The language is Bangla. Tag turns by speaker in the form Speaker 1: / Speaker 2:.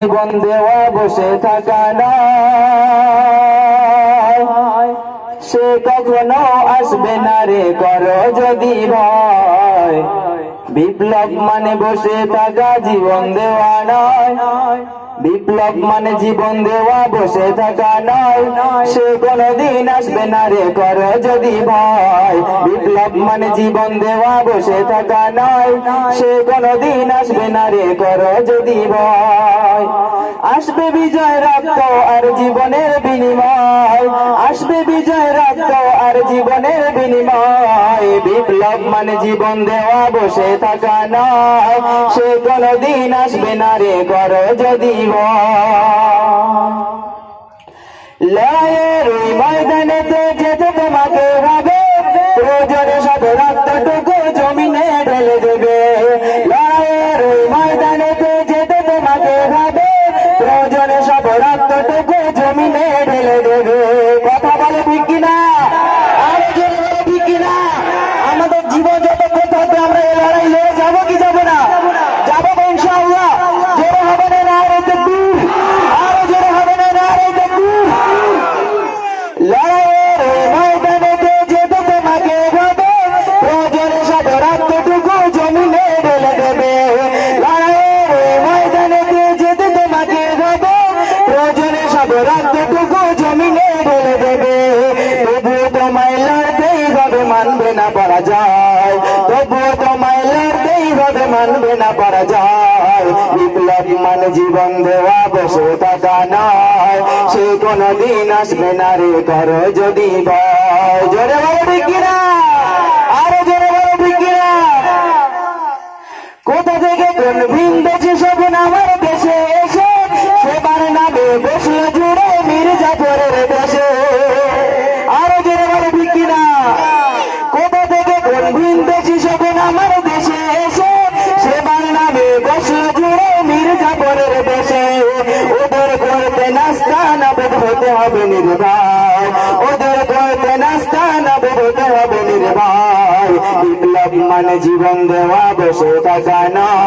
Speaker 1: জীবন দেওয়া বসে থাকা নয়, সে কখনো আসবে না রে করো যদি ভয়। বিপ্লব মানে বসে থাকা জীবন দেওয়া নয়, বিপ্লব মানে জীবন দেওয়া বসে থাকা নয়, সে কোনদিন আসবে না রে করো যদি ভয়। বিপ্লব মানে জীবন দেওয়া বসে থাকা নয়, সে কোনদিন আসবে না রে করো যদি ভয়। আসবে বিজয় রক্ত আর জীবনের বিনিময়, আসবে বিজয় রক্ত আর জীবনের বিনিময়। বিপ্লব মানে জীবন দেওয়া বসে থাকা নয়, সে কোনদিন আসবে না রে করো যদি লড়াইয়ের ওই ময়দানেতে যেতে তোমাকে হবে, প্রয়োজনে সব রক্তটুকু জমিনে ঢেলে দেবে। লড়াইয়ের ওই ময়দানেতে যেতে তোমাকে হবে, প্রয়োজনে সব রক্তটুকু জমিনে ঢেলে দেবে। কথা বলে ঠিক কিনা? আরে জোরে বলে ঠিক কিনা? আমাদের জীবন যতক্ষণ থাকবে আমরা এই লড়াই লড়ে যাবো কি যাবো না? যাবো ইনশাআল্লাহ। জোরে হবে না নারে তাকবীর, আরো জোরে হবে না নারে তাকবীর। লড়াইয়ের ওই ময়দানেতে যেতে তোমাকে হবে, প্রয়োজনে সব রক্তটুকু জমিনে ঢেলে দেবে। লড়াইয়ের ওই ময়দানেতে যেতে তোমাকে হবে, প্রয়োজনে সব রক্তটুকু জমিনে ঢেলে দেবে। তবুও তোমায় লড়তেই হবে, মানবে না পরাজয়। তবুও তোমায় লড়তেই হবে, মানবে না পরাজয়। বিপ্লব মানে জীবন দেওয়া বসে থাকা নয়, সে কোনদিন আসবে না রে করো যদি ভয়। জোরে বলো ঠিক কিনা? আরো জোরে বলো ঠিক কিনা? কোথা থেকে কোন ভিনদেশি শকুন আমার দেশে এসে সেবার নামে বসলো জুড়ে মির্জাফরের দেশে। আরো জোরে বলো ঠিক কিনা? কোথা থেকে কোন ভিনদেশি শকুন আমার দেশে এসে সেবার নামে বসলো জুড়ে মির্জাফরের দেশে। ওদের করতে নাস্তা না হতে হবে নির্ভয়, ওদের করতে নাস্তা না হতে হবে নির্ভয়। বিপ্লব মানে জীবন দেওয়া বসে থাকা নয়।